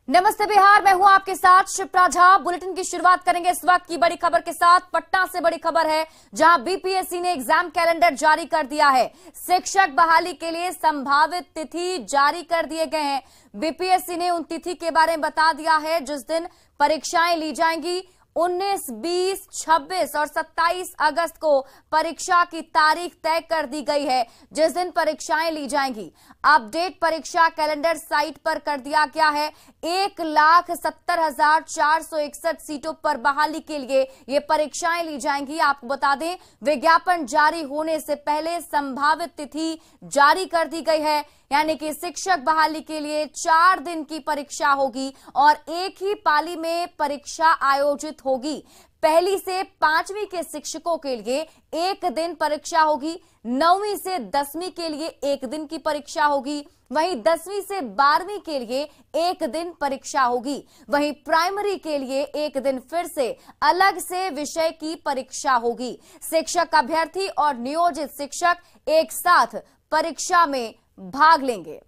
नमस्ते बिहार, मैं हूं आपके साथ शिप्रा झा। बुलेटिन की शुरुआत करेंगे इस वक्त की बड़ी खबर के साथ। पटना से बड़ी खबर है, जहां बीपीएससी ने एग्जाम कैलेंडर जारी कर दिया है। शिक्षक बहाली के लिए संभावित तिथि जारी कर दिए गए हैं। बीपीएससी ने उन तिथि के बारे में बता दिया है जिस दिन परीक्षाएं ली जाएंगी। 19, 20, 26 और 27 अगस्त को परीक्षा की तारीख तय कर दी गई है, जिस दिन परीक्षाएं ली जाएंगी। अपडेट परीक्षा कैलेंडर साइट पर कर दिया गया है। 1,70,461 सीटों पर बहाली के लिए ये परीक्षाएं ली जाएंगी। आपको बता दें, विज्ञापन जारी होने से पहले संभावित तिथि जारी कर दी गई है, यानी कि शिक्षक बहाली के लिए 4 दिन की परीक्षा होगी और एक ही पाली में परीक्षा आयोजित होगी। 1 से 5वीं के शिक्षकों के लिए 1 दिन परीक्षा होगी। 9वीं से 10वीं के लिए 1 दिन की परीक्षा होगी। वहीं 10वीं से 12वीं के लिए 1 दिन परीक्षा होगी। वहीं प्राइमरी के लिए 1 दिन फिर से अलग से विषय की परीक्षा होगी। शिक्षक अभ्यर्थी और नियोजित शिक्षक एक साथ परीक्षा में भाग लेंगे।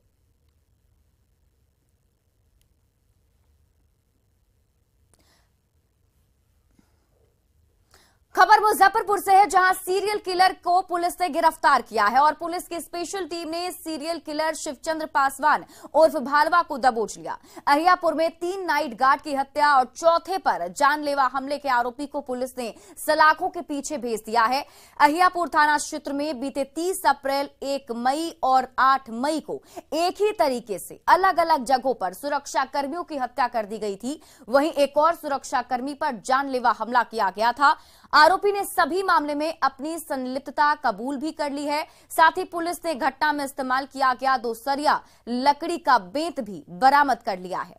खबर मुजफ्फरपुर से है, जहां सीरियल किलर को पुलिस ने गिरफ्तार किया है और पुलिस की स्पेशल टीम ने सीरियल किलर शिवचंद्र पासवान उर्फ भालवा को दबोच लिया। अहियापुर में 3 नाइट गार्ड की हत्या और चौथे पर जानलेवा हमले के आरोपी को पुलिस ने सलाखों के पीछे भेज दिया है। अहियापुर थाना क्षेत्र में बीते 30 अप्रैल, 1 मई और 8 मई को एक ही तरीके से अलग अलग जगहों पर सुरक्षा कर्मियों की हत्या कर दी गई थी। वहीं एक और सुरक्षा कर्मी पर जानलेवा हमला किया गया था। आरोपी ने सभी मामले में अपनी संलिप्तता कबूल भी कर ली है। साथ ही पुलिस ने घटना में इस्तेमाल किया गया 2 सरिया लकड़ी का बेंत भी बरामद कर लिया है।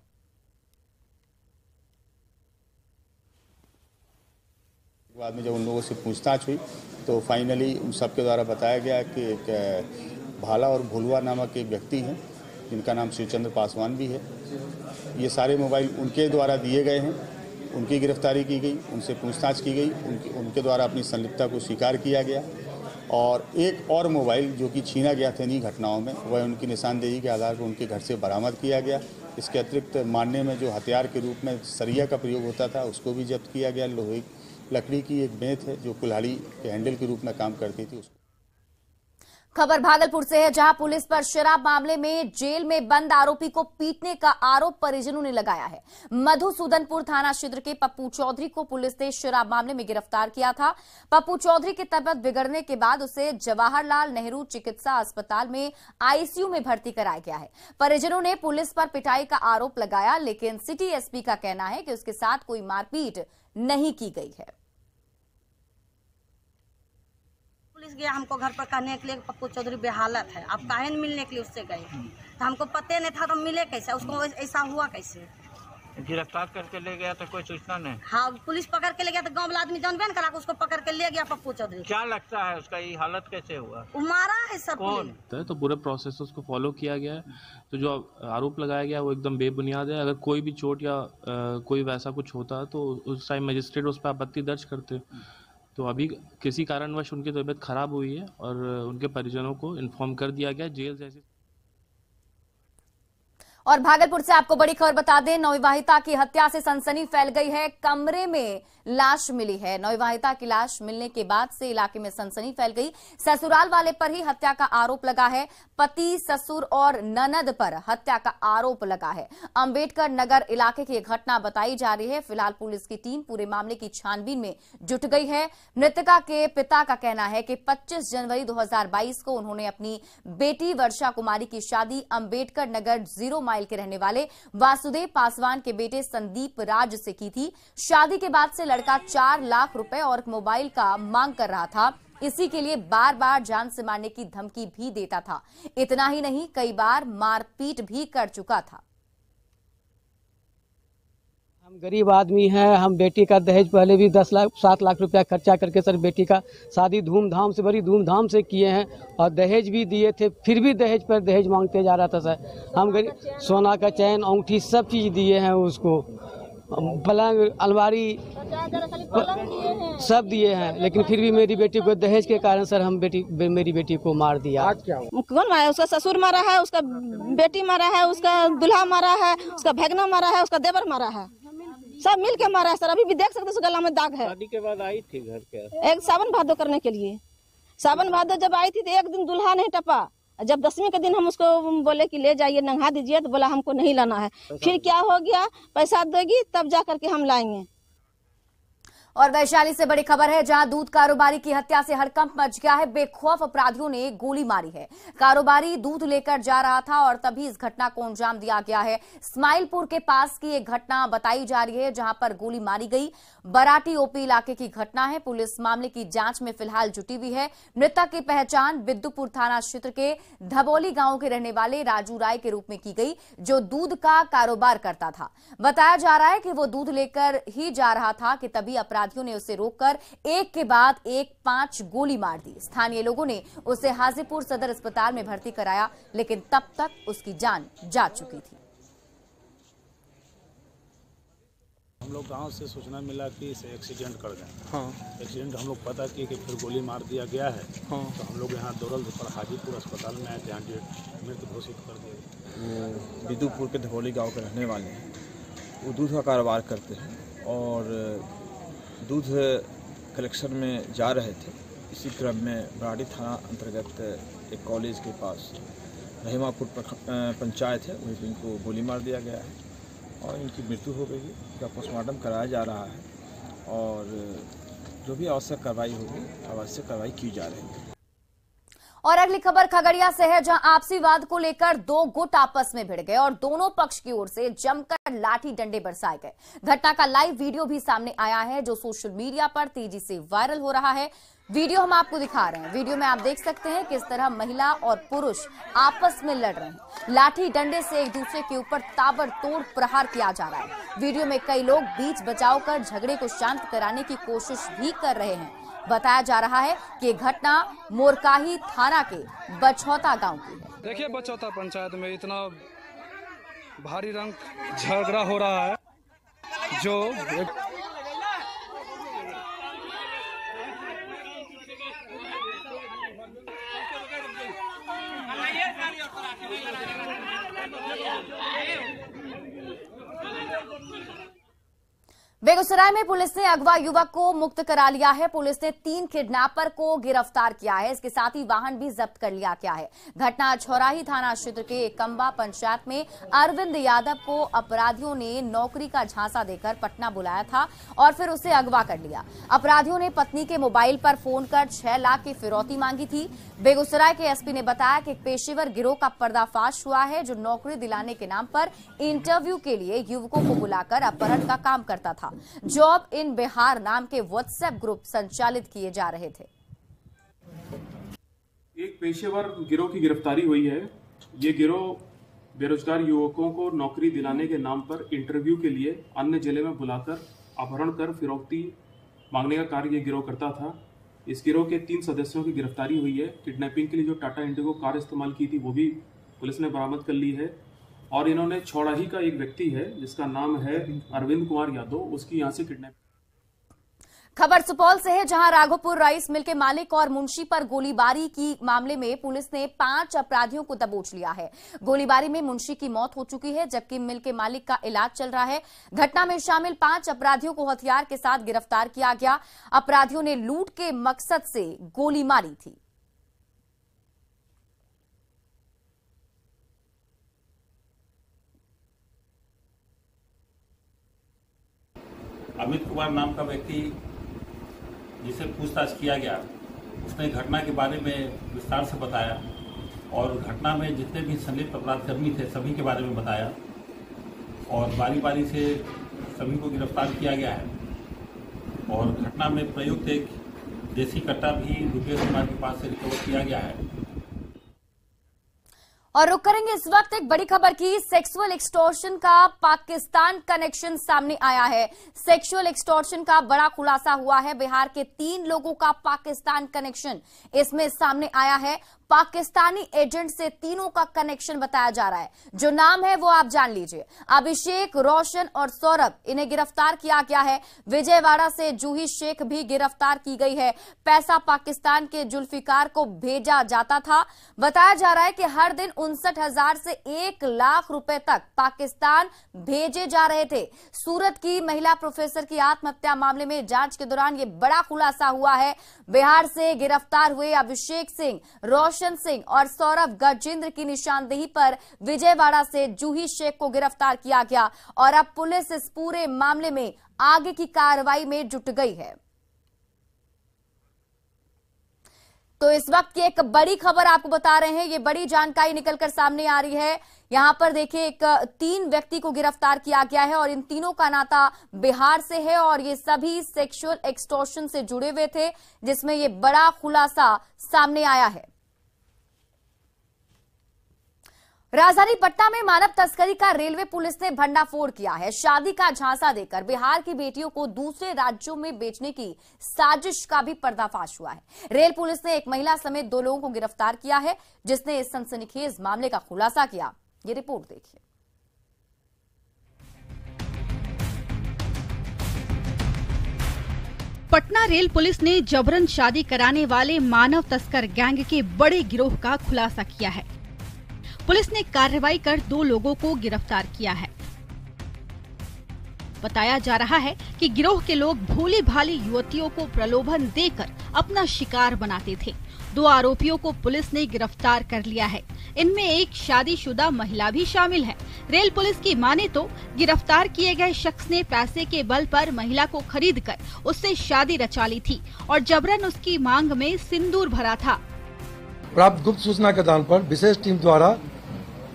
बाद में जब उन लोगों से पूछताछ हुई तो फाइनली उन सबके द्वारा बताया गया कि एक भाला और भुलवा नामक एक व्यक्ति हैं, जिनका नाम शिवचंद्र पासवान भी है। ये सारे मोबाइल उनके द्वारा दिए गए हैं। उनकी गिरफ्तारी की गई, उनसे पूछताछ की गई, उनके द्वारा अपनी संलिप्तता को स्वीकार किया गया। और एक और मोबाइल जो कि छीना गया था इन्हीं घटनाओं में, वह उनकी निशानदेही के आधार पर उनके घर से बरामद किया गया। इसके अतिरिक्त मारने में जो हथियार के रूप में सरिया का प्रयोग होता था, उसको भी जब्त किया गया। लोहे लकड़ी की एक बेंत है जो कुल्हाड़ी के हैंडल के रूप में काम करती थी। खबर भागलपुर से है, जहां पुलिस पर शराब मामले में जेल में बंद आरोपी को पीटने का आरोप परिजनों ने लगाया है। मधुसूदनपुर थाना क्षेत्र के पप्पू चौधरी को पुलिस ने शराब मामले में गिरफ्तार किया था। पप्पू चौधरी की तबीयत बिगड़ने के बाद उसे जवाहरलाल नेहरू चिकित्सा अस्पताल में आईसीयू में भर्ती कराया गया है। परिजनों ने पुलिस पर पिटाई का आरोप लगाया, लेकिन सिटी एसपी का कहना है कि उसके साथ कोई मारपीट नहीं की गई है। पुलिस गया हमको घर पर कहने के लिए पप्पू चौधरी बेहालत है, आप काहे नहीं मिलने के लिए उससे गए। तो हमको पते नहीं था, तो मिले कैसे, उसको ऐसा हुआ कैसे। गिरफ्तार करके ले गया तो कोई सूचना नहीं। हाँ, पुलिस पकड़ के ले गया तो गाँव वाला आदमी जानबे न करा, उसको पकड़ के ले गया पप्पू चौधरी। क्या लगता है उसका ये हालत कैसे हुआ? वो मारा है सब। कौन? तो पूरे प्रोसेस उसको फॉलो किया गया है। तो जो आरोप लगाया गया वो एकदम बेबुनियाद है। अगर कोई भी चोट या कोई वैसा कुछ होता तो उस टाइम मजिस्ट्रेट उस पर आपत्ति दर्ज करते। तो अभी किसी कारणवश उनकी तबीयत खराब हुई है और उनके परिजनों को इन्फॉर्म कर दिया गया। जेल जैसे। और भागलपुर से आपको बड़ी खबर बता दें, नवविवाहिता की हत्या से सनसनी फैल गई है। कमरे में लाश मिली है। नवविवाहिता की लाश मिलने के बाद से इलाके में सनसनी फैल गई। ससुराल वाले पर ही हत्या का आरोप लगा है। पति, ससुर और ननद पर हत्या का आरोप लगा है। अंबेडकर नगर इलाके की घटना बताई जा रही है। फिलहाल पुलिस की टीम पूरे मामले की छानबीन में जुट गई है। मृतका के पिता का कहना है कि 25 जनवरी 2022 को उन्होंने अपनी बेटी वर्षा कुमारी की शादी अंबेडकर नगर 0 माइल के रहने वाले वासुदेव पासवान के बेटे संदीप राज से की थी। शादी के बाद से लड़का 4 लाख रुपए और मोबाइल का मांग कर रहा था। इसी के लिए बार बार जान से मारने की धमकी भी देता था। इतना ही नहीं, कई बार मारपीट भी कर चुका था। हम गरीब आदमी हैं। हम बेटी का दहेज पहले भी 10 लाख 7 लाख रुपया खर्चा करके सर बेटी का शादी धूमधाम से, बड़ी धूमधाम से किए हैं और दहेज भी दिए थे। फिर भी दहेज पर दहेज मांगते जा रहा था सर। हम गरीब, सोना का चैन, अंगूठी सब चीज़ दिए हैं उसको। पलंग अलमारी सब दिए हैं, लेकिन फिर भी मेरी बेटी को दहेज के कारण सर मेरी बेटी को मार दिया। आज क्या हुआ? कौन मारा? उसका ससुर मारा है, उसका बेटी मारा है, उसका दूल्हा मारा है, उसका भगना मारा है, उसका देवर मारा है, सब मिल के मारा है सर। अभी भी देख सकते गला में दाग है। शादी के बाद आई थी घर के? एक सावन भादो करने के लिए, सावन भादो जब आई थी तो एक दिन दूल्हा नहीं टपा। जब 10वीं के दिन हम उसको बोले कि ले जाइए नंगा दीजिए, तो बोला हमको नहीं लाना है। फिर क्या हो गया, पैसा देगी तब जा करके हम लाएंगे। और वैशाली से बड़ी खबर है, जहां दूध कारोबारी की हत्या से हड़कंप मच गया है। बेखौफ अपराधियों ने गोली मारी है। कारोबारी दूध लेकर जा रहा था और तभी इस घटना को अंजाम दिया गया है। स्माइलपुर के पास की एक घटना बताई जा रही है, जहां पर गोली मारी गई। बराटी ओपी इलाके की घटना है। पुलिस मामले की जांच में फिलहाल जुटी हुई है। मृतक की पहचान बिद्दुपुर थाना क्षेत्र के धबोली गांव के रहने वाले राजू राय के रूप में की गई, जो दूध का कारोबार करता था। बताया जा रहा है कि वो दूध लेकर ही जा रहा था कि तभी अपराधियों ने उसे रोककर एक के बाद एक 5 गोली मार दी। स्थानीय लोगों ने उसे हाजीपुर सदर अस्पताल में भर्ती कराया, लेकिन तब तक उसकी जान जा चुकी थी। हम लोग गांव से सूचना मिला कि इसे एक्सीडेंट कर गए। हाँ। एक्सीडेंट हम लोग पता किए कि फिर गोली मार दिया गया है। हाँ। तो हम लोग यहाँ दौड़ल पर हाजीपुर अस्पताल में आए, जहाँ मृत घोषित कर दिए। वो बिद्दुपुर के धबोली गांव के रहने वाले हैं। वो दूध का कारोबार करते हैं और दूध कलेक्शन में जा रहे थे। इसी क्रम में बराड़ी थाना अंतर्गत एक कॉलेज के पास रहीमापुर पंचायत है, वहीं पर इनको गोली मार दिया गया है और इनकी मृत्यु हो गई है। इनका पोस्टमार्टम कराया जा रहा है और जो भी आवश्यक कार्रवाई होगी आवश्यक कार्रवाई की जा रही है। और अगली खबर खगड़िया से है, जहां आपसी वाद को लेकर 2 गुट आपस में भिड़ गए और दोनों पक्ष की ओर से जमकर लाठी डंडे बरसाए गए। घटना का लाइव वीडियो भी सामने आया है, जो सोशल मीडिया पर तेजी से वायरल हो रहा है। वीडियो हम आपको दिखा रहे हैं। वीडियो में आप देख सकते हैं किस तरह महिला और पुरुष आपस में लड़ रहे हैं। लाठी डंडे से एक दूसरे के ऊपर ताबड़तोड़ प्रहार किया जा रहा है। वीडियो में कई लोग बीच बचाव कर झगड़े को शांत कराने की कोशिश भी कर रहे हैं। बताया जा रहा है कि घटना मोरकाही थाना के बछौता गांव की है। देखिए, बछौता पंचायत में इतना भारी रंग झगड़ा हो रहा है, जो बेगूसराय में पुलिस ने अगवा युवक को मुक्त करा लिया है। पुलिस ने 3 किडनैपर को गिरफ्तार किया है। इसके साथ ही वाहन भी जब्त कर लिया गया है। घटना छौराही थाना क्षेत्र के कंबा पंचायत में अरविंद यादव को अपराधियों ने नौकरी का झांसा देकर पटना बुलाया था और फिर उसे अगवा कर लिया। अपराधियों ने पत्नी के मोबाइल पर फोन कर 6 लाख की फिरौती मांगी थी। बेगूसराय के एसपी ने बताया कि पेशेवर गिरोह का पर्दाफाश हुआ है, जो नौकरी दिलाने के नाम पर इंटरव्यू के लिए युवकों को बुलाकर अपहरण का काम करता था। जॉब इन बिहार नाम के व्हाट्सएप ग्रुप संचालित किए जा रहे थे। एक पेशेवर गिरोह की गिरफ्तारी हुई है। ये गिरोह बेरोजगार युवकों को नौकरी दिलाने के नाम पर इंटरव्यू के लिए अन्य जिले में बुलाकर अपहरण कर फिरौती मांगने का कार्य ये गिरोह करता था। इस गिरोह के 3 सदस्यों की गिरफ्तारी हुई है। किडनैपिंग के लिए जो टाटा इंडिगो कार इस्तेमाल की थी वो भी पुलिस ने बरामद कर ली है और इन्होंने छौड़ाही का एक व्यक्ति है जिसका नाम है अरविंद कुमार यादव, उसकी यहां से किडनैप। खबर सुपौल से है, जहां राघोपुर राइस मिल के मालिक और मुंशी पर गोलीबारी की मामले में पुलिस ने 5 अपराधियों को दबोच लिया है। गोलीबारी में मुंशी की मौत हो चुकी है, जबकि मिल के मालिक का इलाज चल रहा है। घटना में शामिल 5 अपराधियों को हथियार के साथ गिरफ्तार किया गया। अपराधियों ने लूट के मकसद से गोली मारी थी। अमित कुमार नाम का व्यक्ति जिसे पूछताछ किया गया, उसने घटना के बारे में विस्तार से बताया और घटना में जितने भी संलिप्त अपराधकर्मी थे सभी के बारे में बताया और बारी बारी से सभी को गिरफ्तार किया गया है और घटना में प्रयुक्त एक देसी कट्टा भी रुपेश कुमार के पास से रिकवर किया गया है। और रुक करेंगे इस वक्त एक बड़ी खबर की। सेक्सुअल एक्सटॉर्शन का पाकिस्तान कनेक्शन सामने आया है। सेक्सुअल एक्सटॉर्शन का बड़ा खुलासा हुआ है। बिहार के 3 लोगों का पाकिस्तान कनेक्शन इसमें सामने आया है। पाकिस्तानी एजेंट से तीनों का कनेक्शन बताया जा रहा है। जो नाम है वो आप जान लीजिए। अभिषेक, रोशन और सौरभ, इन्हें गिरफ्तार किया गया है। विजयवाड़ा से जूही शेख भी गिरफ्तार की गई है। पैसा पाकिस्तान के जुल्फिकार को भेजा जाता था। बताया जा रहा है कि हर दिन 59,000 से 1 लाख रुपए तक पाकिस्तान भेजे जा रहे थे। सूरत की महिला प्रोफेसर की आत्महत्या मामले में जांच के दौरान यह बड़ा खुलासा हुआ है। बिहार से गिरफ्तार हुए अभिषेक सिंह, रोशन सिंह और सौरभ गजेंद्र की निशानदेही पर विजयवाड़ा से जूही शेख को गिरफ्तार किया गया और अब पुलिस इस पूरे मामले में आगे की कार्रवाई में जुट गई है। तो इस वक्त की एक बड़ी खबर आपको बता रहे हैं, ये बड़ी जानकारी निकलकर सामने आ रही है। यहां पर देखिए 3 व्यक्ति को गिरफ्तार किया गया है और इन तीनों का नाता बिहार से है और ये सभी सेक्सुअल एक्सटॉर्शन से जुड़े हुए थे, जिसमें ये बड़ा खुलासा सामने आया है। राजधानी पटना में मानव तस्करी का रेलवे पुलिस ने भंडाफोड़ किया है। शादी का झांसा देकर बिहार की बेटियों को दूसरे राज्यों में बेचने की साजिश का भी पर्दाफाश हुआ है। रेल पुलिस ने एक महिला समेत 2 लोगों को गिरफ्तार किया है, जिसने इस सनसनीखेज मामले का खुलासा किया। ये रिपोर्ट देखिए। पटना रेल पुलिस ने जबरन शादी कराने वाले मानव तस्कर गैंग के बड़े गिरोह का खुलासा किया है। पुलिस ने कार्रवाई कर 2 लोगों को गिरफ्तार किया है। बताया जा रहा है कि गिरोह के लोग भोली भाली युवतियों को प्रलोभन देकर अपना शिकार बनाते थे। 2 आरोपियों को पुलिस ने गिरफ्तार कर लिया है। इनमें एक शादीशुदा महिला भी शामिल है। रेल पुलिस की माने तो गिरफ्तार किए गए शख्स ने पैसे के बल पर महिला को खरीदकर उससे शादी रचा ली थी और जबरन उसकी मांग में सिंदूर भरा था। प्राप्त गुप्त सूचना के आधार पर विशेष टीम द्वारा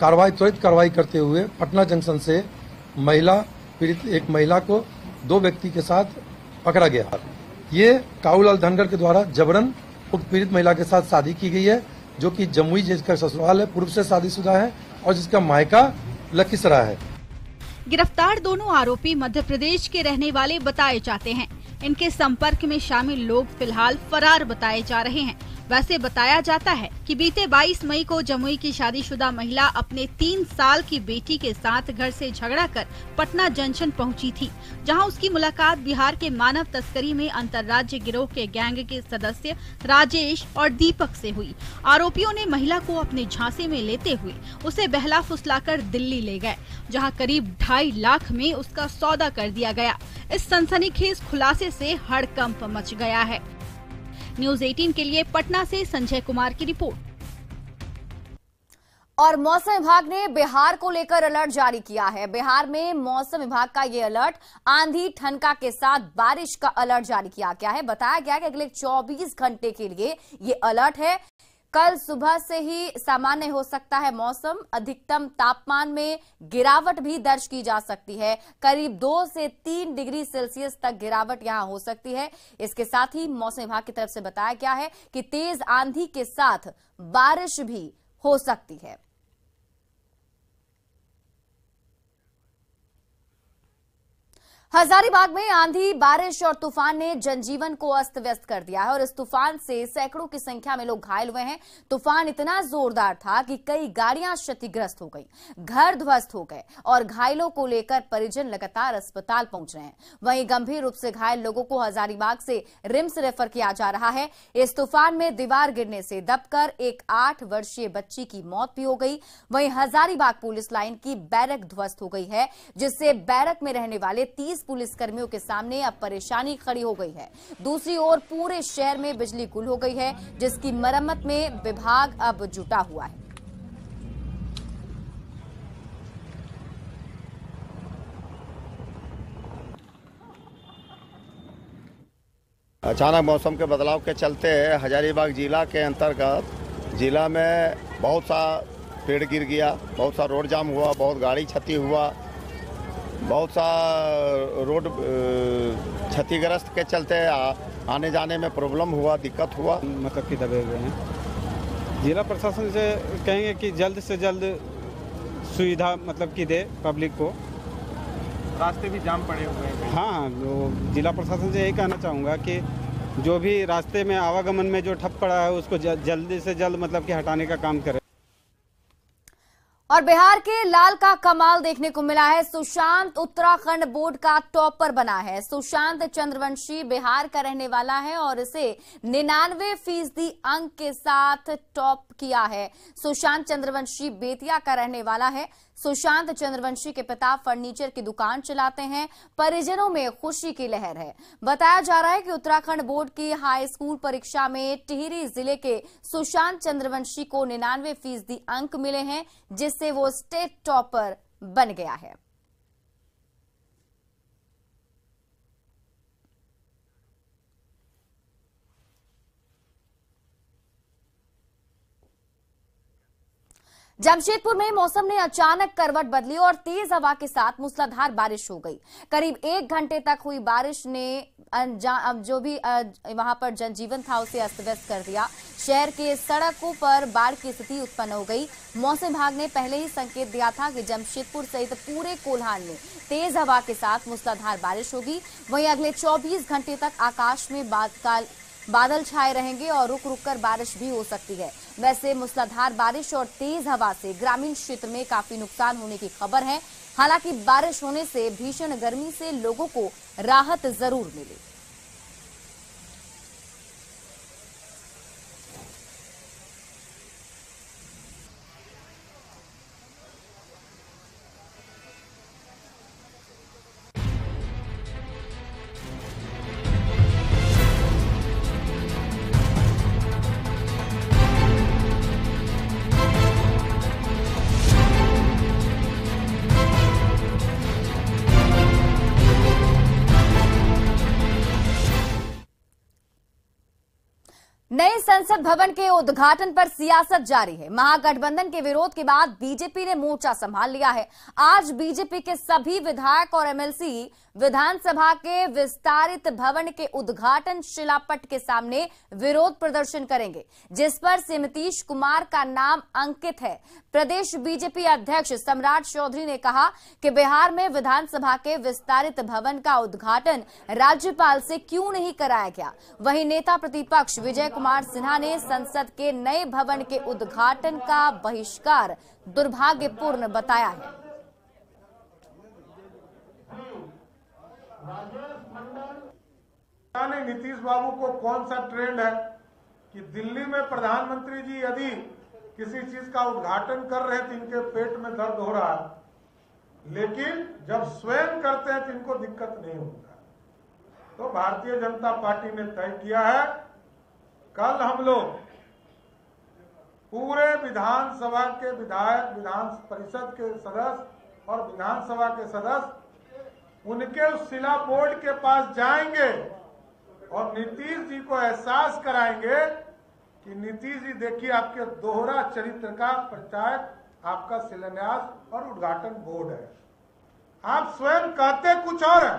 त्वरित कार्रवाई करते हुए पटना जंक्शन से एक महिला को 2 व्यक्ति के साथ पकड़ा गया। ये काऊलाल धनगर के द्वारा जबरन उक्त पीड़ित महिला के साथ शादी की गई है, जो कि जमुई जिसका ससुराल है, पूर्व से शादीशुदा है और जिसका मायका लखीसराय है। गिरफ्तार दोनों आरोपी मध्य प्रदेश के रहने वाले बताए जाते हैं। इनके संपर्क में शामिल लोग फिलहाल फरार बताए जा रहे हैं। वैसे बताया जाता है कि बीते 22 मई को जमुई की शादीशुदा महिला अपने 3 साल की बेटी के साथ घर से झगड़ा कर पटना जंक्शन पहुंची थी, जहां उसकी मुलाकात बिहार के मानव तस्करी में अंतर्राज्य गिरोह के गैंग के सदस्य राजेश और दीपक से हुई। आरोपियों ने महिला को अपने झांसे में लेते हुए उसे बहला फुसलाकर दिल्ली ले गए, जहां करीब 2.5 लाख में उसका सौदा कर दिया गया। इस सनसनीखेज खुलासे से हड़कंप मच गया है। न्यूज़ 18 के लिए पटना से संजय कुमार की रिपोर्ट। और मौसम विभाग ने बिहार को लेकर अलर्ट जारी किया है। बिहार में मौसम विभाग का ये अलर्ट आंधी ठनका के साथ बारिश का अलर्ट जारी किया गया है। बताया गया कि अगले 24 घंटे के लिए ये अलर्ट है। कल सुबह से ही सामान्य हो सकता है मौसम। अधिकतम तापमान में गिरावट भी दर्ज की जा सकती है। करीब 2 से 3 डिग्री सेल्सियस तक गिरावट यहां हो सकती है। इसके साथ ही मौसम विभाग की तरफ से बताया गया है कि तेज आंधी के साथ बारिश भी हो सकती है। हजारीबाग में आंधी, बारिश और तूफान ने जनजीवन को अस्त व्यस्त कर दिया है और इस तूफान से सैकड़ों की संख्या में लोग घायल हुए हैं। तूफान इतना जोरदार था कि कई गाड़ियां क्षतिग्रस्त हो गई, घर ध्वस्त हो गए और घायलों को लेकर परिजन लगातार अस्पताल पहुंच रहे हैं। वहीं गंभीर रूप से घायल लोगों को हजारीबाग से रिम्स रेफर किया जा रहा है। इस तूफान में दीवार गिरने से दबकर एक 8 वर्षीय बच्ची की मौत भी हो गई। वहीं हजारीबाग पुलिस लाइन की बैरक ध्वस्त हो गई है, जिससे बैरक में रहने वाले 30 पुलिसकर्मियों के सामने अब परेशानी खड़ी हो गई है। दूसरी ओर पूरे शहर में बिजली गुल हो गई है, जिसकी मरम्मत में विभाग अब जुटा हुआ है। अचानक मौसम के बदलाव के चलते हजारीबाग जिला के अंतर्गत जिला में बहुत सा पेड़ गिर गया, बहुत सा रोड जाम हुआ, बहुत गाड़ी क्षति हुआ, बहुत सा रोड क्षतिग्रस्त के चलते आने जाने में प्रॉब्लम हुआ, दिक्कत हुआ। मतलब कि दबे हुए हैं। जिला प्रशासन से कहेंगे कि जल्द से जल्द सुविधा मतलब कि दे पब्लिक को। रास्ते भी जाम पड़े हुए हैं। हाँ, जिला प्रशासन से यही कहना चाहूँगा कि जो भी रास्ते में आवागमन में जो ठप पड़ा है उसको जल्दी से जल्द मतलब कि हटाने का काम करें। और बिहार के लाल का कमाल देखने को मिला है। सुशांत उत्तराखंड बोर्ड का टॉपर बना है। सुशांत चंद्रवंशी बिहार का रहने वाला है और इसे 99% अंक के साथ टॉप किया है। सुशांत चंद्रवंशी बेतिया का रहने वाला है। सुशांत चंद्रवंशी के पिता फर्नीचर की दुकान चलाते हैं। परिजनों में खुशी की लहर है। बताया जा रहा है कि उत्तराखंड बोर्ड की हाई स्कूल परीक्षा में टिहरी जिले के सुशांत चंद्रवंशी को 99% अंक मिले हैं, जिससे वो स्टेट टॉपर बन गया है। जमशेदपुर में मौसम ने अचानक करवट बदली और तेज हवा के साथ मूसलाधार बारिश हो गई। करीब 1 घंटे तक हुई बारिश ने जो भी वहां पर जनजीवन था उसे अस्त व्यस्त कर दिया। शहर के सड़कों पर बाढ़ की स्थिति उत्पन्न हो गई। मौसम विभाग ने पहले ही संकेत दिया था कि जमशेदपुर सहित पूरे कोल्हान में तेज हवा के साथ मूसलाधार बारिश होगी। वहीं अगले 24 घंटे तक आकाश में बादल छाए रहेंगे और रुक रुक कर बारिश भी हो सकती है। वैसे मूसलाधार बारिश और तेज हवा से ग्रामीण क्षेत्र में काफी नुकसान होने की खबर है। हालांकि बारिश होने से भीषण गर्मी से लोगों को राहत जरूर मिली। नए संसद भवन के उद्घाटन पर सियासत जारी है। महागठबंधन के विरोध के बाद बीजेपी ने मोर्चा संभाल लिया है। आज बीजेपी के सभी विधायक और एमएलसी विधानसभा के विस्तारित भवन के उद्घाटन शिलापट के सामने विरोध प्रदर्शन करेंगे, जिस पर से नीतीश कुमार का नाम अंकित है। प्रदेश बीजेपी अध्यक्ष सम्राट चौधरी ने कहा कि बिहार में विधानसभा के विस्तारित भवन का उद्घाटन राज्यपाल से क्यों नहीं कराया गया। वहीं नेता प्रतिपक्ष विजय कुमार सिन्हा ने संसद के नए भवन के उद्घाटन का बहिष्कार दुर्भाग्यपूर्ण बताया है। नीतीश बाबू को कौन सा ट्रेंड है कि दिल्ली में प्रधानमंत्री जी यदि किसी चीज का उद्घाटन कर रहे तो इनके पेट में दर्द हो रहा है, लेकिन जब स्वयं करते हैं तो इनको दिक्कत नहीं होता। तो भारतीय जनता पार्टी ने तय किया है, कल हम लोग पूरे विधानसभा के विधायक, विधान परिषद के सदस्य और विधानसभा के सदस्य उनके उस शिला बोर्ड के पास जाएंगे और नीतीश जी को एहसास कराएंगे कि नीतीश जी देखिए आपके दोहरा चरित्र का पंचायत आपका शिलान्यास और उद्घाटन बोर्ड है। आप स्वयं कहते कुछ और है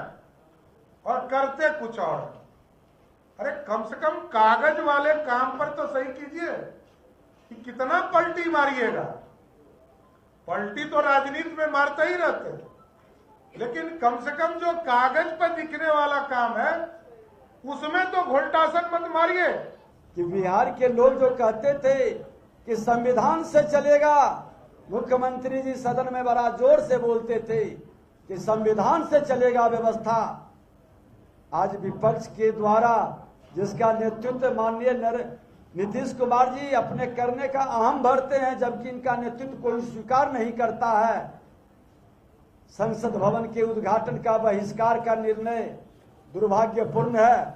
और करते कुछ और है। अरे कम से कम कागज वाले काम पर तो सही कीजिए कि कितना पलटी मारिएगा। पलटी तो राजनीति में मारते ही रहते हैं, लेकिन कम से कम जो कागज पर दिखने वाला काम है उसमें तो घोलटासन मत मारिए। कि बिहार के लोग जो कहते थे कि संविधान से चलेगा, मुख्यमंत्री जी सदन में बड़ा जोर से बोलते थे कि संविधान से चलेगा व्यवस्था। आज विपक्ष के द्वारा जिसका नेतृत्व माननीय नीतीश कुमार जी अपने करने का अहम भरते हैं, जबकि इनका नेतृत्व कोई स्वीकार नहीं करता है। संसद भवन के उद्घाटन का बहिष्कार का निर्णय दुर्भाग्यपूर्ण है।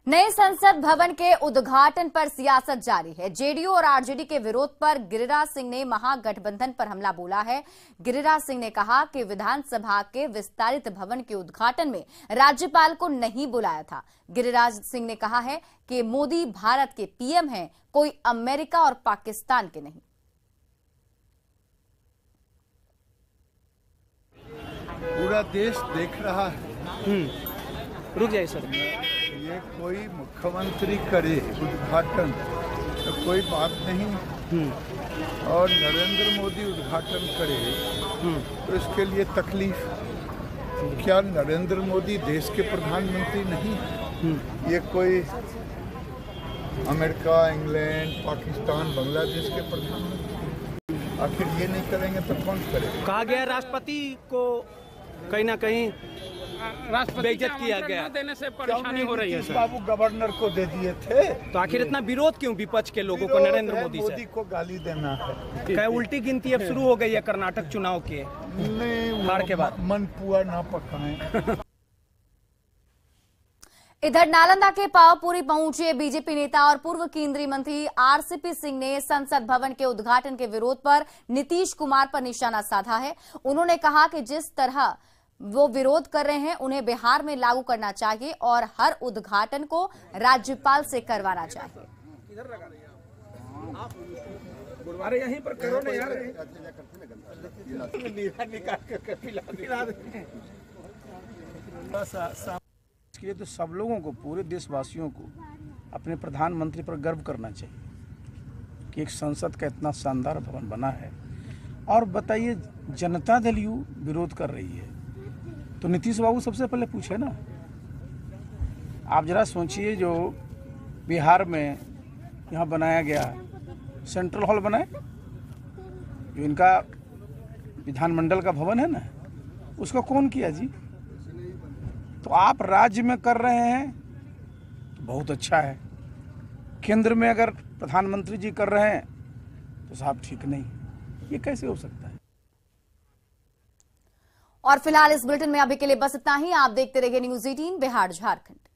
नए संसद भवन के उद्घाटन पर सियासत जारी है। जेडीयू और आरजेडी के विरोध पर गिरिराज सिंह ने महागठबंधन पर हमला बोला है। गिरिराज सिंह ने कहा कि विधानसभा के विस्तारित भवन के उद्घाटन में राज्यपाल को नहीं बुलाया था। गिरिराज सिंह ने कहा है कि मोदी भारत के पीएम हैं, कोई अमेरिका और पाकिस्तान के नहीं। पूरा देश देख रहा है। रुक जाइए सर। ये कोई मुख्यमंत्री करे उद्घाटन तो कोई बात नहीं, और नरेंद्र मोदी उद्घाटन करे तो इसके लिए तकलीफ। क्या नरेंद्र मोदी देश के प्रधानमंत्री नहीं है? ये कोई अमेरिका, इंग्लैंड, पाकिस्तान, बांग्लादेश के प्रधानमंत्री आखिर ये नहीं करेंगे तो कौन करेगा? कहा गया राष्ट्रपति को कहीं ना कहीं बेइज्जत किया गया, देने से परेशानी हो रही है सर। बाबू गवर्नर को दे दिए थे, तो आखिर इतना विरोध क्यों विपक्ष के लोगों को नरेंद्र मोदी से? मोदी को गाली देना है। क्या उल्टी गिनती अब शुरू हो गई है कर्नाटक चुनाव के हार के बाद? मन पुआ ना पकाएं। इधर नालंदा के पावापुरी पहुंचे बीजेपी नेता और पूर्व केंद्रीय मंत्री आरसीपी सिंह ने संसद भवन के उद्घाटन के विरोध पर नीतीश कुमार पर निशाना साधा है। उन्होंने कहा कि जिस तरह वो विरोध कर रहे हैं उन्हें बिहार में लागू करना चाहिए और हर उद्घाटन को राज्यपाल से करवाना चाहिए। अरे यहीं पर करो ना यार। ये तो सब लोगों को, पूरे देशवासियों को अपने प्रधानमंत्री पर गर्व करना चाहिए कि एक संसद का इतना शानदार भवन बना है। और बताइए, जनता दल यू विरोध कर रही है तो नीतीश बाबू सबसे पहले पूछे ना। आप जरा सोचिए, जो बिहार में यहाँ बनाया गया सेंट्रल हॉल बना है, जो इनका विधानमंडल का भवन है ना, उसको कौन किया जी? तो आप राज्य में कर रहे हैं तो बहुत अच्छा है, केंद्र में अगर प्रधानमंत्री जी कर रहे हैं तो साहब ठीक नहीं, ये कैसे हो सकता है? और फिलहाल इस बुलेटिन में अभी के लिए बस इतना ही। आप देखते रहिए न्यूज़ 18 बिहार झारखंड।